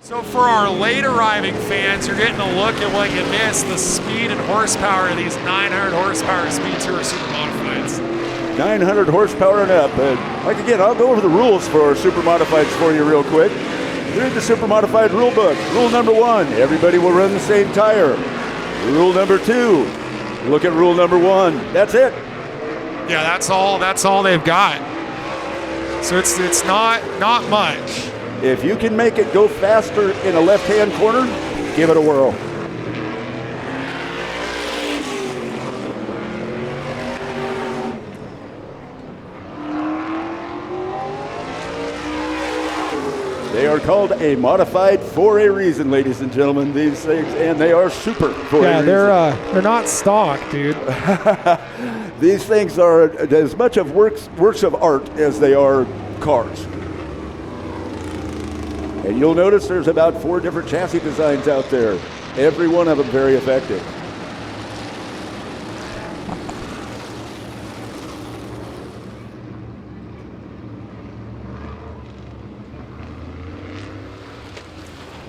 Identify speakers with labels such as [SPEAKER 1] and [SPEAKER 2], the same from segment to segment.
[SPEAKER 1] So for our late arriving fans, you're getting a look at what you missed, the speed and horsepower of these 900 horsepower Speed Tour Supermodifieds.
[SPEAKER 2] 900 horsepower and up. Like again, I'll go over the rules for Supermodifieds for you real quick. Here's the Supermodified rule book. Rule number 1, everybody will run the same tire. Rule number 2, look at rule number 1. That's it.
[SPEAKER 1] Yeah, that's all they've got. So it's not much.
[SPEAKER 2] If you can make it go faster in a left-hand corner, give it a whirl. They are called a modified for a reason, ladies and gentlemen. These things, and they are super for a reason.
[SPEAKER 1] Yeah, they're not stock, dude.
[SPEAKER 2] These things are as much of works of art as they are cars. And you'll notice there's about 4 different chassis designs out there. Every one of them very effective.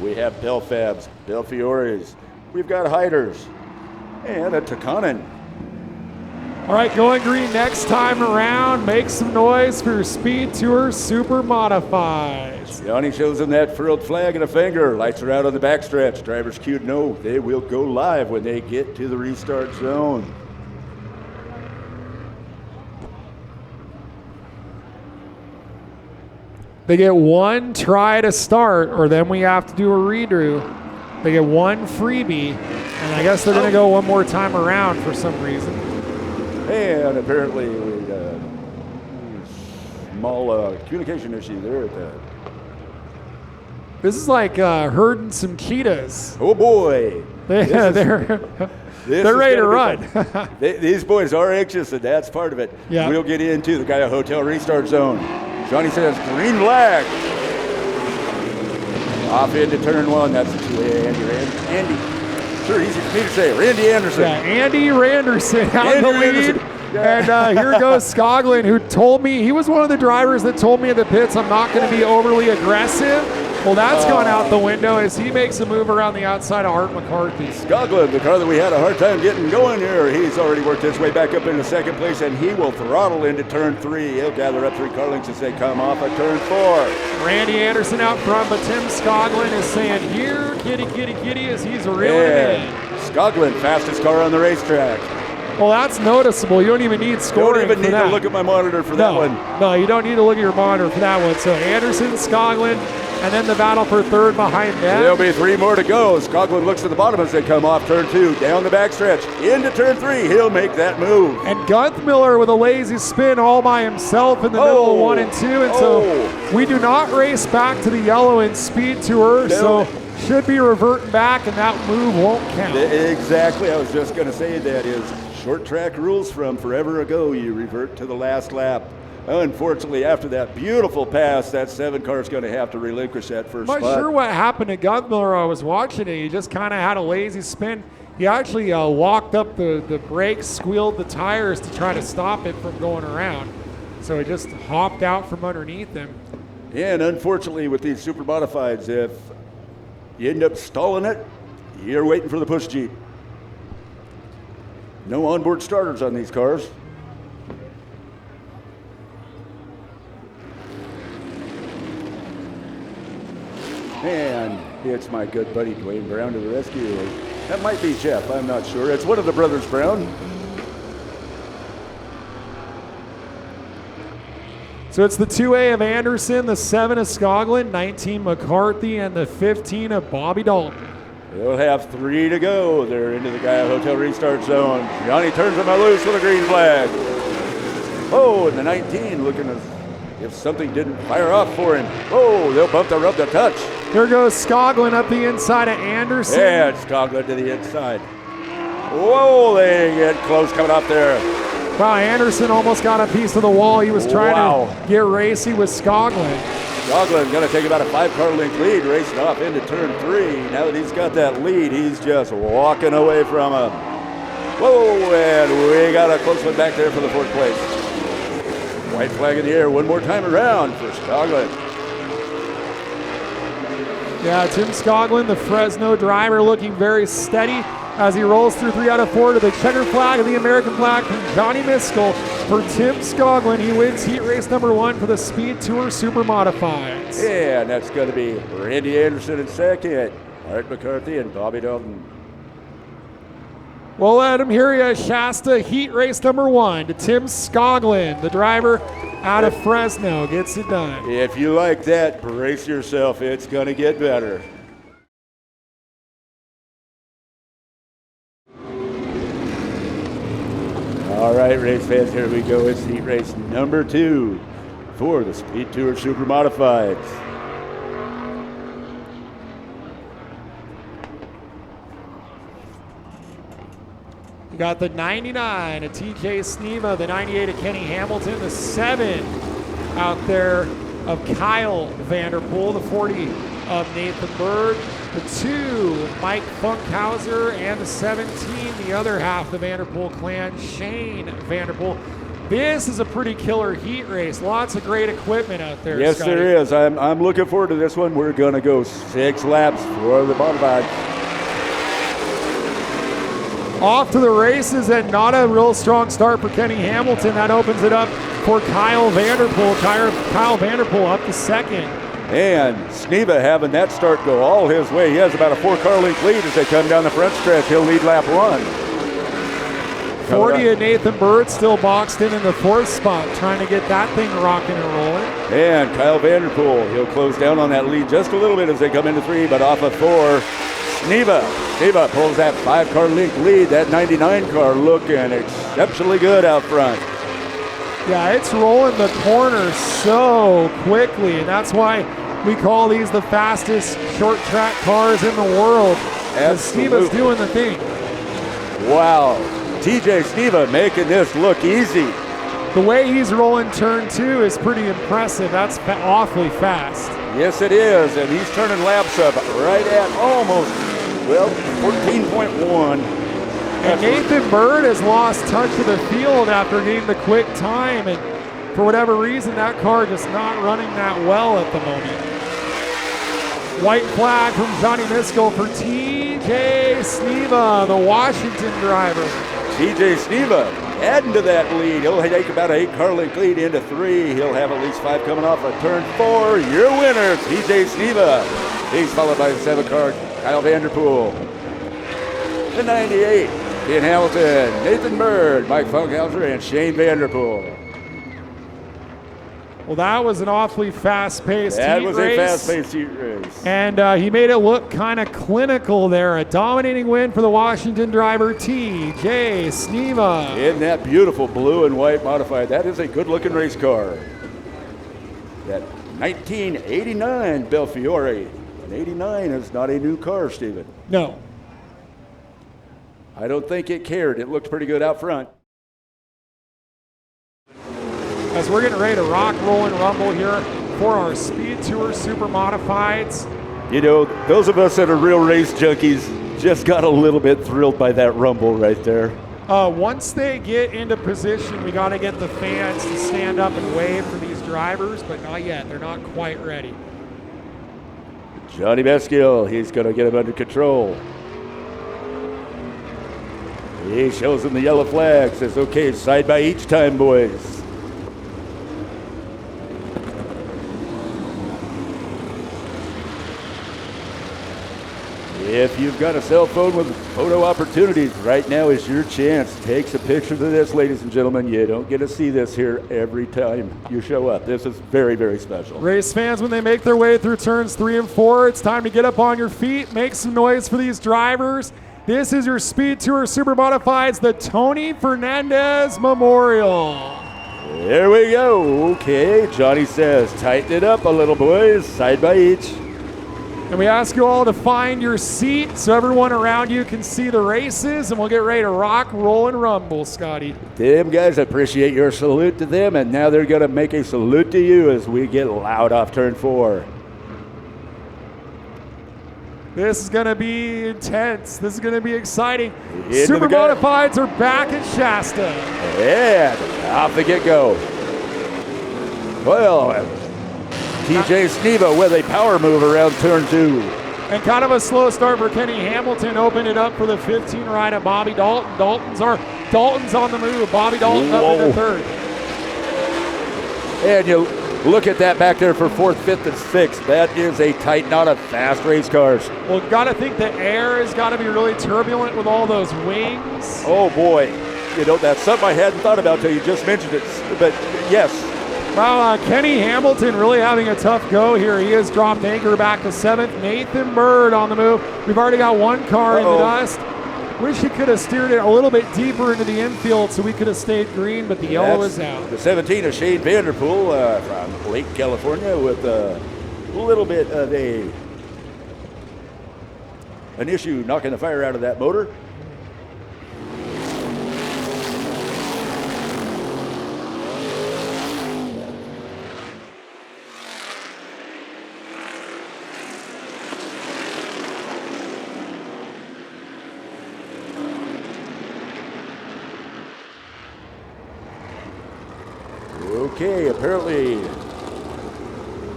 [SPEAKER 2] We have Belfabs, Belfioris, we've got Hiders, and a Takanen.
[SPEAKER 1] All right, going green next time around. Make some noise for your Speed Tour Supermodifieds.
[SPEAKER 2] Johnny shows them that furled flag and a finger. Lights are out on the backstretch. Drivers cue to know they will go live when they get to the restart zone.
[SPEAKER 1] They get 1 try to start, or then we have to do a redo. They get 1 freebie, and I guess they're going to go 1 more time around for some reason.
[SPEAKER 2] And apparently, small communication issue there at that.
[SPEAKER 1] This is like herding some cheetahs.
[SPEAKER 2] Oh boy!
[SPEAKER 1] They're ready to run.
[SPEAKER 2] These boys are anxious, and that's part of it.
[SPEAKER 1] Yeah.
[SPEAKER 2] We'll get into the guy hotel restart zone. Johnny says green flag. Off into turn 1. That's the 2A Andy. Sure, easy for me to say. Randy Anderson.
[SPEAKER 1] Yeah, Andy Randerson out in the lead. Yeah. And here goes Skoglund, who told me, he was one of the drivers that told me at the pits, I'm not going to be overly aggressive. Well, that's gone out the window as he makes a move around the outside of Art McCarthy.
[SPEAKER 2] Skoglund, the car that we had a hard time getting going here, he's already worked his way back up into 2nd place, and he will throttle into turn 3. He'll gather up 3 car lengths as they come off at turn 4.
[SPEAKER 1] Randy Anderson out front, but Tim Skoglund is saying, here, kitty, kitty, kitty, as he's reeling it in.
[SPEAKER 2] Skoglund, fastest car on the racetrack.
[SPEAKER 1] Well, that's noticeable. You don't even need scoring.
[SPEAKER 2] Don't even need to look at my monitor for that one.
[SPEAKER 1] No, you don't need to look at your monitor for that one. So Anderson, Skoglund, and then the battle for 3rd behind them.
[SPEAKER 2] There'll be 3 more to go. Skoglund looks at the bottom as they come off turn 2, down the backstretch, into turn 3. He'll make that move.
[SPEAKER 1] And Guthmiller with a lazy spin all by himself in the middle of 1 and 2. And so we do not race back to the yellow in Speed Tour. No. So should be reverting back, and that move won't count.
[SPEAKER 2] Exactly. I was just going to say that is short track rules from forever ago. You revert to the last lap. Unfortunately, after that beautiful pass, that 7 car is going to have to relinquish that first spot.
[SPEAKER 1] I'm not sure what happened to Guthmiller. I was watching it. He just kind of had a lazy spin. He actually locked up the brakes, squealed the tires to try to stop it from going around. So he just hopped out from underneath him.
[SPEAKER 2] And unfortunately, with these Supermodifieds, if you end up stalling it, you're waiting for the push Jeep. No onboard starters on these cars. And it's my good buddy Dwayne Brown to the rescue. That might be Jeff, I'm not sure. It's one of the brothers Brown.
[SPEAKER 1] So it's the 2A of Anderson, the 7 of Skoglund, 19 McCarthy, and the 15 of Bobby Dalton.
[SPEAKER 2] They'll have 3 to go. They're into the Gaia Hotel restart zone. Johnny turns them loose with a green flag. Oh, and the 19 looking as if something didn't fire off for him. Oh, they'll bump the rub the touch.
[SPEAKER 1] Here goes Skoglund up the inside of Anderson.
[SPEAKER 2] Yeah, it's Skoglund to the inside. Whoa, they get close coming up there.
[SPEAKER 1] Wow, Anderson almost got a piece of the wall. He was trying to get racy with Skoglund.
[SPEAKER 2] Skoglund going to take about a 5-car length lead, racing off into turn 3. Now that he's got that lead, he's just walking away from him. Whoa, and we got a close one back there for the 4th place. White flag in the air one more time around for Skoglund.
[SPEAKER 1] Yeah, Tim Scoglin, the Fresno driver, looking very steady as he rolls through 3 out of 4 to the checker flag and the American flag from Johnny Miskell. For Tim Scoglin, he wins heat race number 1 for the Speed Tour Super Modifieds.
[SPEAKER 2] Yeah, and that's going to be Randy Anderson in second, Art McCarthy and Bobby Dalton.
[SPEAKER 1] We'll let him hear you. Shasta heat race number 1 to Tim Scoglin, the driver out of Fresno, gets it done.
[SPEAKER 2] If you like that, brace yourself. It's going to get better. All right, race fans, here we go. It's heat race number 2 for the Speed Tour Super Modifieds.
[SPEAKER 1] We got the 99 of TJ Sneva, the 98 of Kenny Hamilton, the 7 out there of Kyle Vanderpool, the 40 of Nathan Bird, the 2 Mike Funkhauser, and the 17, the other half of the Vanderpool clan, Shane Vanderpool. This is a pretty killer heat race. Lots of great equipment out there.
[SPEAKER 2] Yes,
[SPEAKER 1] Scotty.
[SPEAKER 2] there is. I'm looking forward to this one. We're going to go 6 laps for the Modifieds.
[SPEAKER 1] Off to the races, and not a real strong start for Kenny Hamilton. That opens it up for Kyle Vanderpool. Kyle Vanderpool up to second.
[SPEAKER 2] And Sneva having that start go all his way. He has about a 4-car length lead as they come down the front stretch. He'll lead lap 1.
[SPEAKER 1] 40 of Nathan Bird still boxed in the 4th spot, trying to get that thing rocking and rolling.
[SPEAKER 2] And Kyle Vanderpool, he'll close down on that lead just a little bit as they come into 3, but off of 4. Sneva pulls that 5-car length lead. That 99 car looking exceptionally good out front.
[SPEAKER 1] Yeah, it's rolling the corner so quickly, and that's why we call these the fastest short track cars in the world. Sneva's doing the thing.
[SPEAKER 2] Wow, TJ Sneva making this look easy.
[SPEAKER 1] The way he's rolling turn 2 is pretty impressive. That's awfully fast.
[SPEAKER 2] Yes, it is, and he's turning laps up right at almost, 14.1.
[SPEAKER 1] And Nathan Bird has lost touch of the field after getting the quick time, and for whatever reason, that car just not running that well at the moment. White flag from Johnny Miskell for TJ Sneva, the Washington driver.
[SPEAKER 2] TJ Sneva adding to that lead. He'll take about an 8-car length lead into 3. He'll have at least 5 coming off of turn 4. Your winner, TJ Sneva. He's followed by the 7-car Kyle Vanderpool. The 98, Ken Hamilton, Nathan Bird, Mike Funkhauser, and Shane Vanderpool.
[SPEAKER 1] Well, that was an awfully fast-paced heat race.
[SPEAKER 2] That was a fast-paced heat race.
[SPEAKER 1] And he made it look kind of clinical there. A dominating win for the Washington driver, TJ Sneva.
[SPEAKER 2] In that beautiful blue and white modified, that is a good-looking race car. That 1989 Belfiore. An 89 is not a new car, Stephen.
[SPEAKER 1] No.
[SPEAKER 2] I don't think it cared. It looked pretty good out front.
[SPEAKER 1] As we're getting ready to rock, roll, and rumble here for our Speed Tour Super Modifieds.
[SPEAKER 2] You know, those of us that are real race junkies just got a little bit thrilled by that rumble right there.
[SPEAKER 1] Once they get into position, we got to get the fans to stand up and wave for these drivers, but not yet. They're not quite ready.
[SPEAKER 2] Johnny Miskell, he's going to get him under control. He shows them the yellow flag, says, okay, side by each time, boys. If you've got a cell phone with photo opportunities, right now is your chance. Take some pictures of this, ladies and gentlemen. You don't get to see this here every time you show up. This is very, very special.
[SPEAKER 1] Race fans, when they make their way through turns 3 and 4, it's time to get up on your feet, make some noise for these drivers. This is your Speed Tour Super Modifieds, the Tony Fernandez Memorial.
[SPEAKER 2] There we go. Okay, Johnny says, tighten it up a little, boys, side by each.
[SPEAKER 1] And we ask you all to find your seat so everyone around you can see the races, and we'll get ready to rock, roll, and rumble, Scotty.
[SPEAKER 2] Them guys appreciate your salute to them, and now they're going to make a salute to you as we get loud off turn 4.
[SPEAKER 1] This is going to be intense. This is going to be exciting.
[SPEAKER 2] Into
[SPEAKER 1] Super Modifieds are back at Shasta.
[SPEAKER 2] And off the get-go. Well, TJ Sneva with a power move around turn 2.
[SPEAKER 1] And kind of a slow start for Kenny Hamilton. Opened it up for the 15 ride of Bobby Dalton. Dalton's on the move. Bobby Dalton up in the third.
[SPEAKER 2] And you look at that back there for fourth, fifth, and sixth. That is a tight knot of fast race cars.
[SPEAKER 1] Well, got to think the air has got to be really turbulent with all those wings.
[SPEAKER 2] Oh, boy. You know, that's something I hadn't thought about till you just mentioned it. But, yes.
[SPEAKER 1] Well, Kenny Hamilton really having a tough go here. He has dropped anchor back to seventh. Nathan Bird on the move. We've already got one car in the dust. Wish he could have steered it a little bit deeper into the infield so we could have stayed green, but the yellow is out.
[SPEAKER 2] The 17 of Shane Vanderpool from Lake California with a little bit of an issue knocking the fire out of that motor. Okay, apparently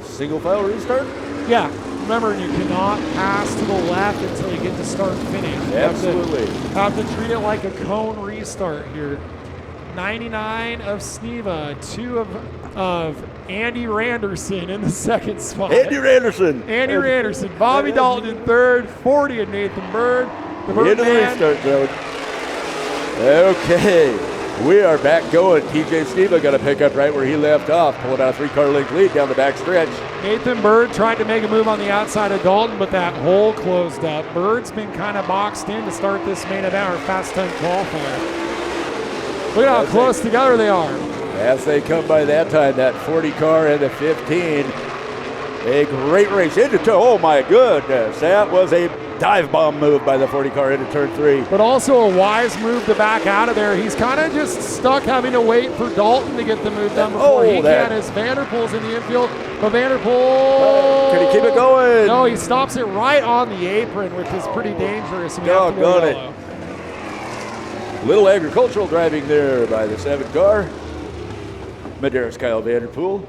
[SPEAKER 2] single file restart?
[SPEAKER 1] Yeah, remember you cannot pass to the left until you get to start finish.
[SPEAKER 2] Absolutely.
[SPEAKER 1] Have to treat it like a cone restart here. 99 of Sneva, 2 of Andy Randerson in the second spot.
[SPEAKER 2] Andy Randerson.
[SPEAKER 1] Bobby Dalton in third, 40 of Nathan Bird. The Bird
[SPEAKER 2] into the restart zone. Okay. We are back going. TJ Sneva got to pick up right where he left off, pulling out a 3-car length lead down the back stretch.
[SPEAKER 1] Nathan Bird tried to make a move on the outside of Dalton, but that hole closed up. Bird's been kind of boxed in to start this main event, our fast time qualifier. Look at how close together they are.
[SPEAKER 2] As they come by that time, that 40 car and the 15. A great race into turn. Oh my goodness, that was a dive bomb move by the 40 car into turn 3.
[SPEAKER 1] But also a wise move to back out of there. He's kind of just stuck having to wait for Dalton to get the move done before he can. As Vanderpool's in the infield, but Vanderpool.
[SPEAKER 2] Can he keep it going?
[SPEAKER 1] No, he stops it right on the apron, which is pretty dangerous.
[SPEAKER 2] Doggone it. Little agricultural driving there by the 7 car. Medeiros Kyle Vanderpool.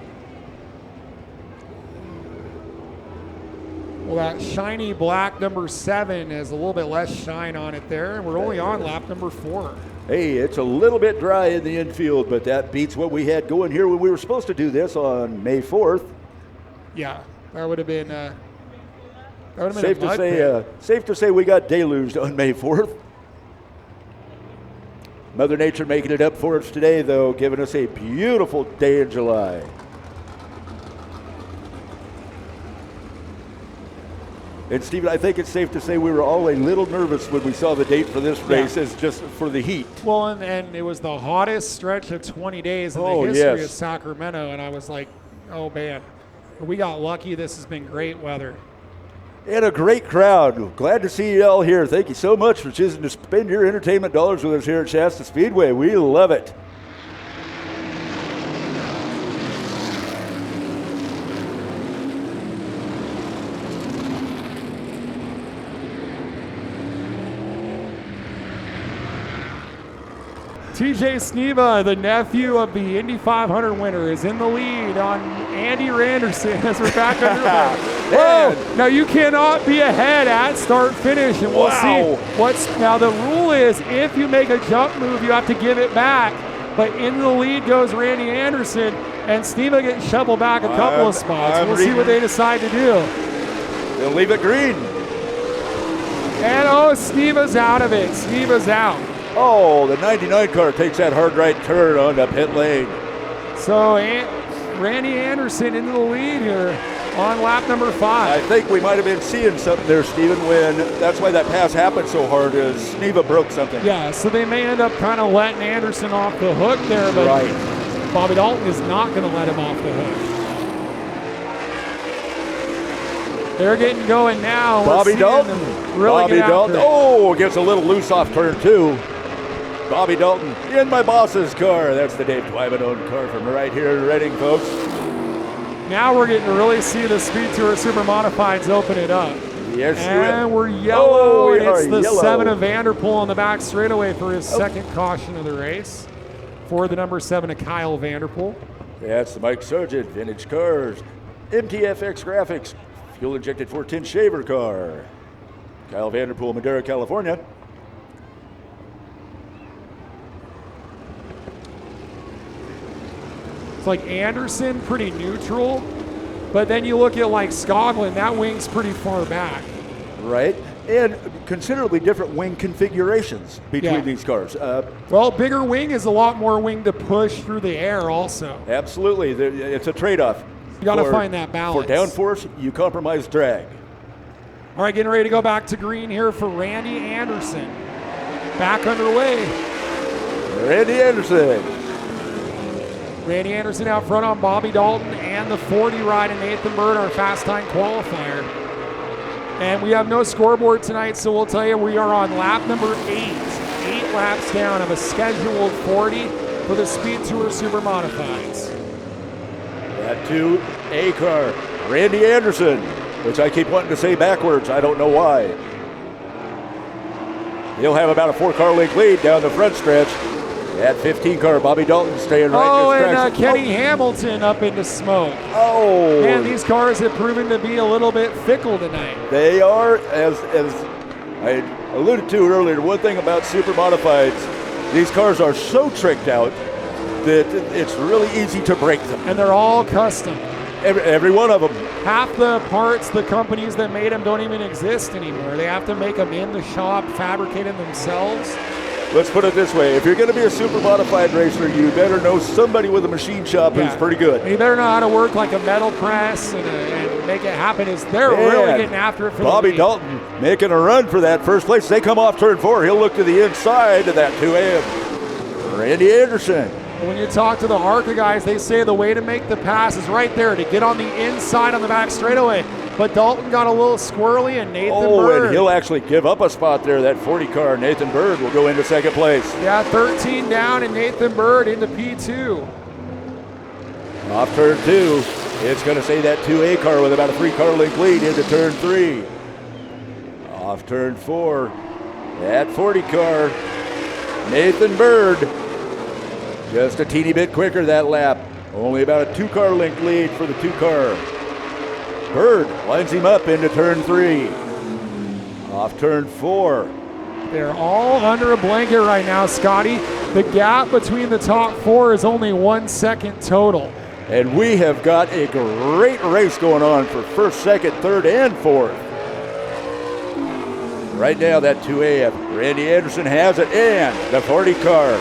[SPEAKER 1] Well, that shiny black number 7 has a little bit less shine on it there, and we're only on lap number 4.
[SPEAKER 2] Hey, it's a little bit dry in the infield, but that beats what we had going here when we were supposed to do this on May 4th.
[SPEAKER 1] Yeah, that would have been
[SPEAKER 2] safe to say we got deluged on May 4th. Mother Nature making it up for us today, though, giving us a beautiful day in July. And Stephen, I think it's safe to say we were all a little nervous when we saw the date for this race, as just for the heat.
[SPEAKER 1] Well, and it was the hottest stretch of 20 days in the history of Sacramento, and I was like, oh man, we got lucky. This has been great weather.
[SPEAKER 2] And a great crowd. Glad to see you all here. Thank you so much for choosing to spend your entertainment dollars with us here at Shasta Speedway. We love it.
[SPEAKER 1] TJ Sneva, the nephew of the Indy 500 winner, is in the lead on Andy Randerson as we're back under the Whoa! Now you cannot be ahead at start finish, and we'll see what's now. The rule is if you make a jump move, you have to give it back. But in the lead goes Randy Anderson, and Sneva gets shoveled back a couple of spots. We'll see what they decide to do.
[SPEAKER 2] They'll leave it green.
[SPEAKER 1] And Sneva's out of it. Sneva's out.
[SPEAKER 2] Oh, the 99 car takes that hard right turn onto pit lane.
[SPEAKER 1] So Randy Anderson into the lead here on lap number 5.
[SPEAKER 2] I think we might have been seeing something there, Steven, when that's why that pass happened so hard is Sneva broke something.
[SPEAKER 1] Yeah, so they may end up kind of letting Anderson off the hook there, but Bobby Dalton is not going to let him off the hook. They're getting going now.
[SPEAKER 2] Bobby Dalton. Gets a little loose off turn 2. Bobby Dalton in my boss's car. That's the Dave Twyman-owned car from right here in Reading, folks.
[SPEAKER 1] Now we're getting to really see the Speed Tour Supermodifieds open it up.
[SPEAKER 2] Yes,
[SPEAKER 1] and we're yellow, and it's the 7 of Vanderpool on the back straightaway for his second caution of the race for the number 7 of Kyle Vanderpool.
[SPEAKER 2] That's the Mike Sargent Vintage Cars, MTFX Graphics, fuel-injected 410 shaver car. Kyle Vanderpool, Madera, California.
[SPEAKER 1] It's like Anderson, pretty neutral. But then you look at like Skoglund, that wing's pretty far back.
[SPEAKER 2] Right. And considerably different wing configurations between these cars.
[SPEAKER 1] Well, bigger wing is a lot more wing to push through the air also.
[SPEAKER 2] Absolutely. It's a trade-off.
[SPEAKER 1] You got to find that balance.
[SPEAKER 2] For downforce, you compromise drag.
[SPEAKER 1] All right, getting ready to go back to green here for Randy Anderson. Back underway.
[SPEAKER 2] Randy Anderson.
[SPEAKER 1] Randy Anderson out front on Bobby Dalton and the 40 ride in Nathan Bird, our fast time qualifier. And we have no scoreboard tonight, so we'll tell you we are on lap number 8. 8 laps down of a scheduled 40 for the Speed Tour Supermodifieds.
[SPEAKER 2] That 2A car, Randy Anderson, which I keep wanting to say backwards. I don't know why. He'll have about a 4-car length lead down the front stretch. That 15 car, Bobby Dalton staying right in his tracks.
[SPEAKER 1] And Kenny Hamilton up into smoke.
[SPEAKER 2] Oh.
[SPEAKER 1] Man, these cars have proven to be a little bit fickle tonight.
[SPEAKER 2] They are, as I alluded to earlier, one thing about Supermodifieds, these cars are so tricked out that it's really easy to break them.
[SPEAKER 1] And they're all custom.
[SPEAKER 2] Every one of them.
[SPEAKER 1] Half the parts, the companies that made them don't even exist anymore. They have to make them in the shop, fabricate them themselves.
[SPEAKER 2] Let's put it this way. If you're going to be a super modified racer, you better know somebody with a machine shop who's pretty good.
[SPEAKER 1] And you better know how to work like a metal press and make it happen. They're really getting after it for
[SPEAKER 2] Bobby Dalton making a run for that first place. They come off turn 4. He'll look to the inside of that 2A. Randy Anderson.
[SPEAKER 1] When you talk to the ARCA guys, they say the way to make the pass is right there, to get on the inside on the back straightaway. But Dalton got a little squirrely, and Nathan Bird.
[SPEAKER 2] And he'll actually give up a spot there. That 40 car, Nathan Bird, will go into second place.
[SPEAKER 1] Yeah, 13 down, and Nathan Bird into P2.
[SPEAKER 2] Off turn 2, it's going to say that 2A car with about a 3-car length lead into turn 3. Off turn 4, that 40 car, Nathan Bird, just a teeny bit quicker that lap. Only about a 2-car length lead for the 2-car. Bird lines him up into turn 3. Off turn 4.
[SPEAKER 1] They're all under a blanket right now, Scotty. The gap between the top 4 is only 1 second total.
[SPEAKER 2] And we have got a great race going on for first, second, third, and fourth. Right now, that 2A, Randy Anderson has it, and the 40 car.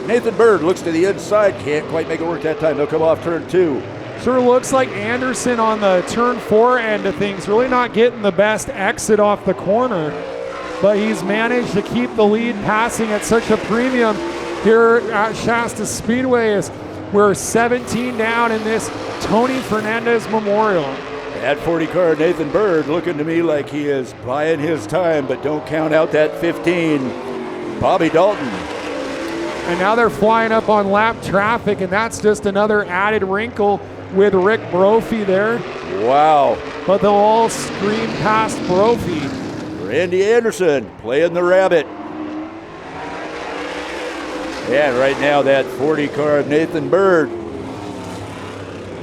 [SPEAKER 2] Nathan Bird looks to the inside, can't quite make it work that time. They'll come off turn 2.
[SPEAKER 1] Sure looks like Anderson on the turn 4 end of things, really not getting the best exit off the corner, but he's managed to keep the lead passing at such a premium here at Shasta Speedway as we're 17 down in this Tony Fernandez Memorial.
[SPEAKER 2] That 40 car, Nathan Bird, looking to me like he is buying his time, but don't count out that 15, Bobby Dalton.
[SPEAKER 1] And now they're flying up on lap traffic, and that's just another added wrinkle with Rick Brophy there.
[SPEAKER 2] Wow.
[SPEAKER 1] But they'll all scream past Brophy.
[SPEAKER 2] Randy Anderson playing the rabbit. And right now that 40 car of Nathan Bird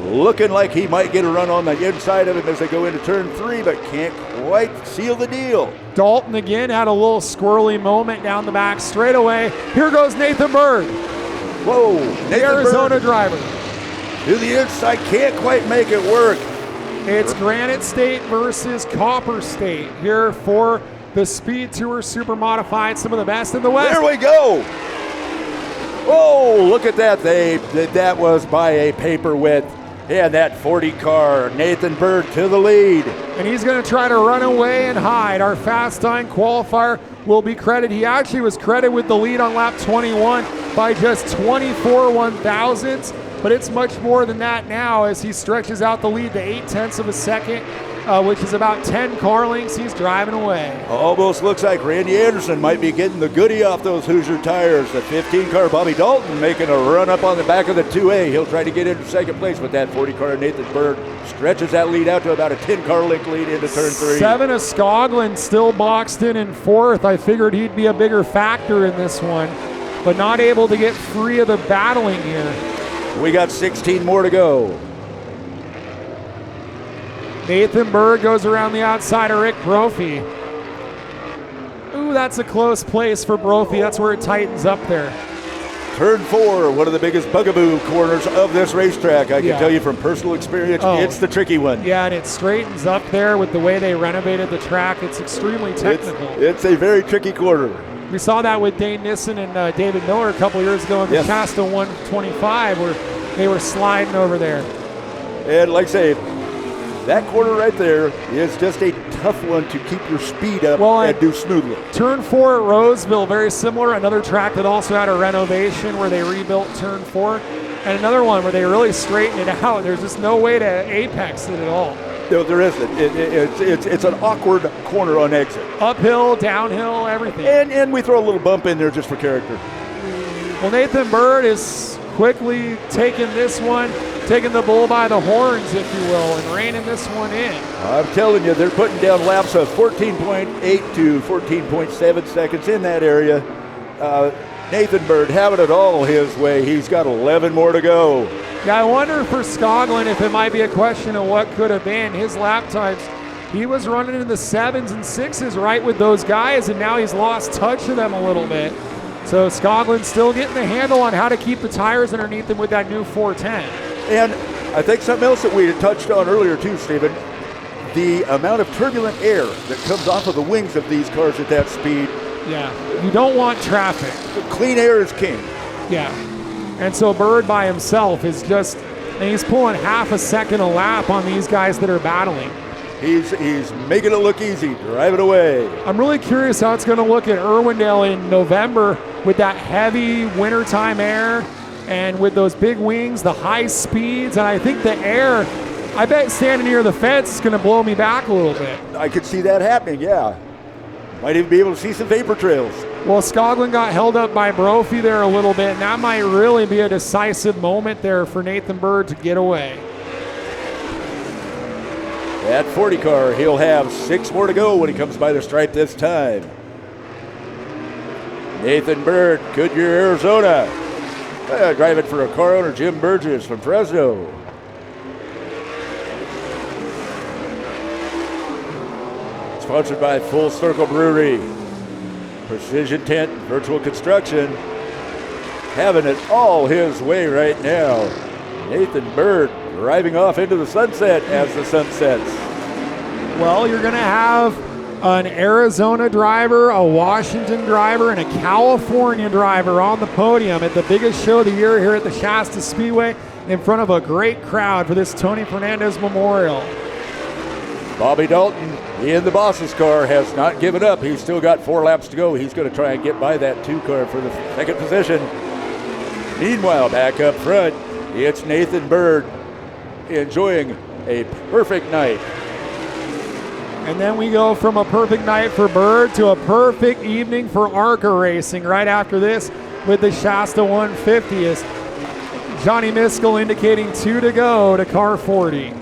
[SPEAKER 2] looking like he might get a run on the inside of him as they go into turn 3, but can't quite seal the deal.
[SPEAKER 1] Dalton again had a little squirrely moment down the back straightaway. Here goes Nathan Bird.
[SPEAKER 2] Whoa,
[SPEAKER 1] the Arizona driver.
[SPEAKER 2] To the inside, can't quite make it work.
[SPEAKER 1] It's Granite State versus Copper State here for the Speed Tour Supermodified, some of the best in the West.
[SPEAKER 2] There we go. Oh, look at that. That was by a paper width. And that 40 car, Nathan Bird to the lead.
[SPEAKER 1] And he's going to try to run away and hide. Our fast time qualifier will be credited. He actually was credited with the lead on lap 21 by just 24 1/1000ths. But it's much more than that now as he stretches out the lead to 0.8 of a second, which is about 10 car lengths. He's driving away.
[SPEAKER 2] Almost looks like Randy Anderson might be getting the goodie off those Hoosier tires. The 15 car, Bobby Dalton, making a run up on the back of the 2A. He'll try to get into second place with that 40 car. Nathan Bird stretches that lead out to about a 10 car length lead into turn 3.
[SPEAKER 1] 7 of Skoglund still boxed in fourth. I figured he'd be a bigger factor in this one, but not able to get free of the battling here.
[SPEAKER 2] We got 16 more to go.
[SPEAKER 1] Nathan Bird goes around the outside of Rick Brophy. Ooh, that's a close place for Brophy. That's where it tightens up there.
[SPEAKER 2] Turn 4, one of the biggest bugaboo corners of this racetrack. I can tell you from personal experience, it's the tricky one.
[SPEAKER 1] Yeah, and it straightens up there with the way they renovated the track. It's extremely technical.
[SPEAKER 2] It's a very tricky corner.
[SPEAKER 1] We saw that with Dane Nissen and David Miller a couple years ago in the Shasta 125 where they were sliding over there.
[SPEAKER 2] And like I say, that corner right there is just a tough one to keep your speed up and do smoothly.
[SPEAKER 1] Turn 4 at Roseville, very similar. Another track that also had a renovation where they rebuilt Turn 4. And another one where they really straightened it out. There's just no way to apex it at all.
[SPEAKER 2] No, there isn't. It's an awkward corner on exit.
[SPEAKER 1] Uphill, downhill, everything.
[SPEAKER 2] And we throw a little bump in there just for character.
[SPEAKER 1] Well, Nathan Bird is quickly taking this one, taking the bull by the horns, if you will, and reining this one in.
[SPEAKER 2] I'm telling you, they're putting down laps of 14.8 to 14.7 seconds in that area. Nathan Bird having it all his way. He's got 11 more to go.
[SPEAKER 1] Yeah, I wonder for Skoglund if it might be a question of what could have been. His lap times, he was running in the 7s and 6s right with those guys, and now he's lost touch of them a little bit. So Skoglund's still getting the handle on how to keep the tires underneath him with that new 410.
[SPEAKER 2] And I think something else that we had touched on earlier too, Stephen, the amount of turbulent air that comes off of the wings of these cars at that speed.
[SPEAKER 1] Yeah, you don't want traffic.
[SPEAKER 2] Clean air is king.
[SPEAKER 1] Yeah, and so Bird by himself is just, and he's pulling half a second a lap on these guys that are battling.
[SPEAKER 2] He's making it look easy, driving away.
[SPEAKER 1] I'm really curious how it's going to look at Irwindale in November with that heavy wintertime air and with those big wings, the high speeds, and I think the air, I bet standing near the fence is going to blow me back a little bit.
[SPEAKER 2] I could see that happening, yeah. Might even be able to see some vapor trails.
[SPEAKER 1] Well, Skoglund got held up by Brophy there a little bit, and that might really be a decisive moment there for Nathan Bird to get away.
[SPEAKER 2] That 40 car, he'll have 6 more to go when he comes by the stripe this time. Nathan Bird, Goodyear, Arizona. Driving for a car owner, Jim Burgess from Fresno. Sponsored by Full Circle Brewery, Precision Tent, Virtual Construction. Having it all his way right now. Nathan Bird driving off into the sunset as the sun sets.
[SPEAKER 1] Well, you're going to have an Arizona driver, a Washington driver, and a California driver on the podium at the biggest show of the year here at the Shasta Speedway in front of a great crowd for this Tony Fernandez Memorial.
[SPEAKER 2] Bobby Dalton in the boss's car has not given up. He's still got 4 laps to go. He's going to try and get by that 2 car for the second position. Meanwhile, back up front, it's Nathan Bird enjoying a perfect night.
[SPEAKER 1] And then we go from a perfect night for Bird to a perfect evening for ARCA Racing right after this with the Shasta 150 is Johnny Miskell indicating 2 to go to car 40.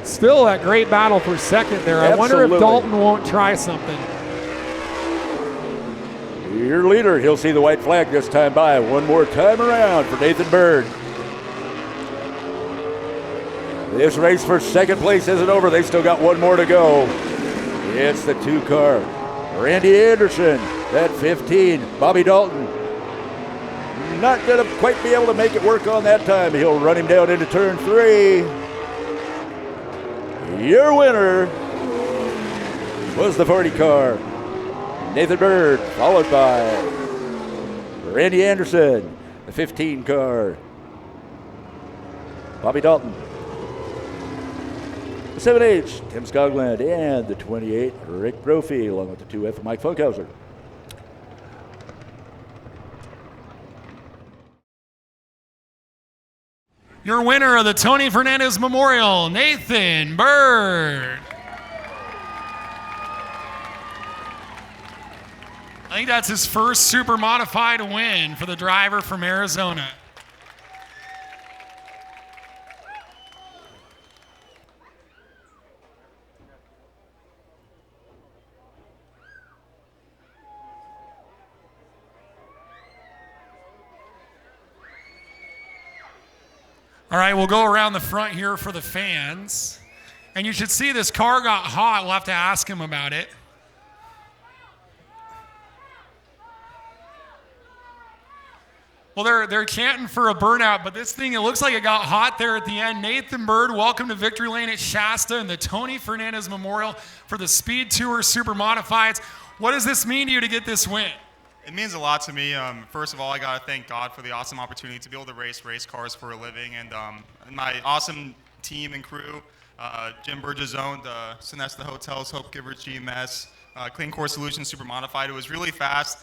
[SPEAKER 1] Still that great battle for second there. I wonder if Dalton won't try something.
[SPEAKER 2] Your leader, he'll see the white flag this time by. One more time around for Nathan Bird. This race for second place isn't over. They still got 1 more to go. It's the 2 car. Randy Anderson, that 15. Bobby Dalton, not going to quite be able to make it work on that time. He'll run him down into turn 3. Your winner was the 40 car. Nathan Bird, followed by Randy Anderson, the 15 car. Bobby Dalton. The 7H, Tim Skoglund, and the 28, Rick Brophy, along with the 2F, Mike Funkhauser.
[SPEAKER 1] Your winner of the Tony Fernandez Memorial, Nathan Bird. I think that's his first super modified win for the driver from Arizona. All right, we'll go around the front here for the fans. And you should see this car got hot. We'll have to ask him about it. Well, they're chanting for a burnout, but this thing, it looks like it got hot there at the end. Nathan Bird, welcome to Victory Lane at Shasta and the Tony Fernandez Memorial for the Speed Tour Supermodifieds. What does this mean to you to get this win?
[SPEAKER 3] It means a lot to me. First of all, I got to thank God for the awesome opportunity to be able to race cars for a living, and my awesome team and crew. Jim Burgess owned Sonesta Hotels, Hope Givers, GMS, Clean Core Solutions, Supermodified. It was really fast.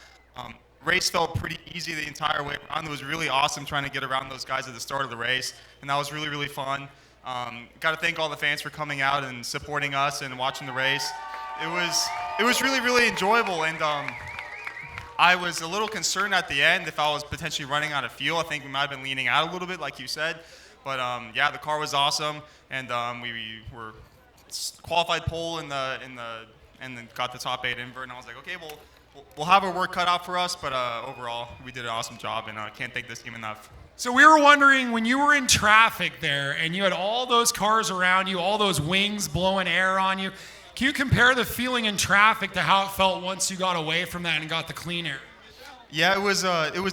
[SPEAKER 3] Race felt pretty easy the entire way around. It was really awesome trying to get around those guys at the start of the race, and that was really, really fun. Got to thank all the fans for coming out and supporting us and watching the race. It was really, really enjoyable, and I was a little concerned at the end if I was potentially running out of fuel. I think we might have been leaning out a little bit, like you said. But yeah, the car was awesome, and we were qualified pole and then got the top 8 invert. And I was like, okay, we'll have our work cut out for us. But overall, we did an awesome job, and I can't thank this team enough.
[SPEAKER 1] So we were wondering, when you were in traffic there and you had all those cars around you, all those wings blowing air on you, can you compare the feeling in traffic to how it felt once you got away from that and got the clean air?
[SPEAKER 3] Yeah, it was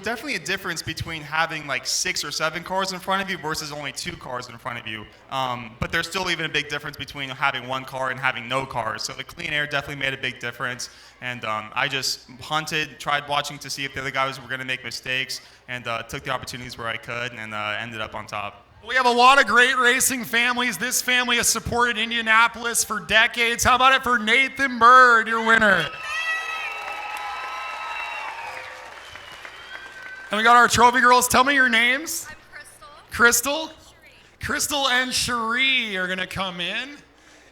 [SPEAKER 3] definitely a difference between having like 6 or 7 cars in front of you versus only 2 cars in front of you. But there's still even a big difference between having 1 car and having no cars. So the clean air definitely made a big difference. And I just hunted, tried watching to see if the other guys were going to make mistakes, and took the opportunities where I could, and ended up on top.
[SPEAKER 1] We have a lot of great racing families. This family has supported Indianapolis for decades. How about it for Nathan Bird, your winner? And we got our trophy girls. Tell me your names.
[SPEAKER 4] I'm Crystal.
[SPEAKER 1] Crystal?
[SPEAKER 4] Cherie.
[SPEAKER 1] Crystal and Cherie are going to come in.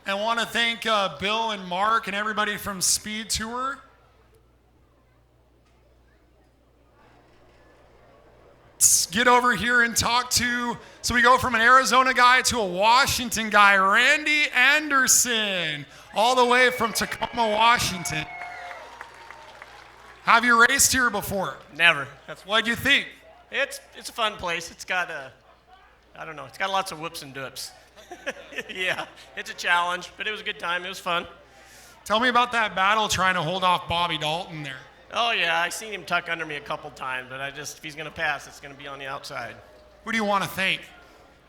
[SPEAKER 1] And want to thank Bill and Mark and everybody from Speed Tour. Let's get over here and talk to, so we go from an Arizona guy to a Washington guy, Randy Anderson, all the way from Tacoma, Washington. Have you raced here before?
[SPEAKER 5] Never.
[SPEAKER 1] What'd you think?
[SPEAKER 5] It's a fun place. It's got I don't know, it's got lots of whoops and dips. Yeah, it's a challenge, but it was a good time. It was fun.
[SPEAKER 1] Tell me about that battle trying to hold off Bobby Dalton there.
[SPEAKER 5] Oh yeah, I seen him tuck under me a couple times, but if he's gonna pass, it's gonna be on the outside.
[SPEAKER 1] Who do you want to thank?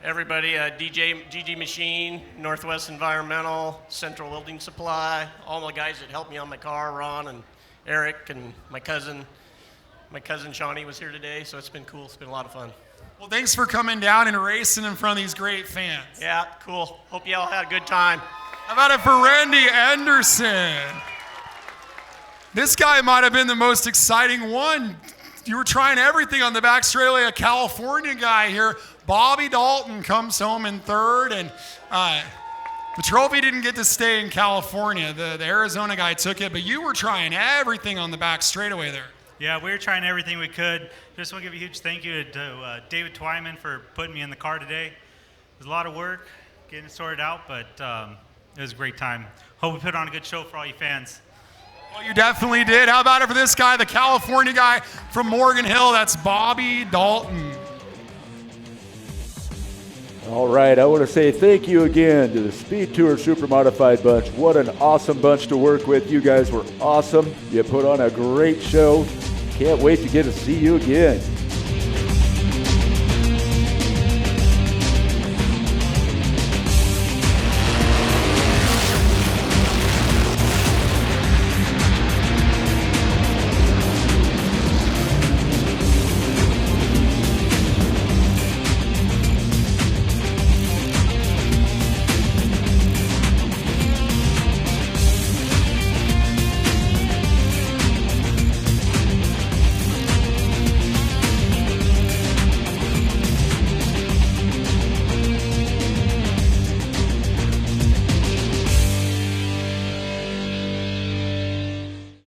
[SPEAKER 5] Everybody, GG Machine, Northwest Environmental, Central Welding Supply, all the guys that helped me on my car, Ron and Eric, and my cousin Shawnee was here today, so it's been cool. It's been a lot of fun.
[SPEAKER 1] Well, thanks for coming down and racing in front of these great fans.
[SPEAKER 5] Yeah, cool. Hope you all had a good time.
[SPEAKER 1] How about it for Randy Anderson? This guy might have been the most exciting one. You were trying everything on the back straightaway. A California guy here. Bobby Dalton comes home in third, and the trophy didn't get to stay in California. The Arizona guy took it, but you were trying everything on the back straightaway there.
[SPEAKER 6] Yeah, we were trying everything we could. Just want to give a huge thank you to David Twyman for putting me in the car today. It was a lot of work getting it sorted out, but it was a great time. Hope we put on a good show for all you fans.
[SPEAKER 1] Well, you definitely did. How about it for this guy, the California guy from Morgan Hill? That's Bobby Dalton.
[SPEAKER 2] All right, I want to say thank you again to the Speed Tour Supermodified bunch. What an awesome bunch to work with. You guys were awesome. You put on a great show. Can't wait to get to see you again.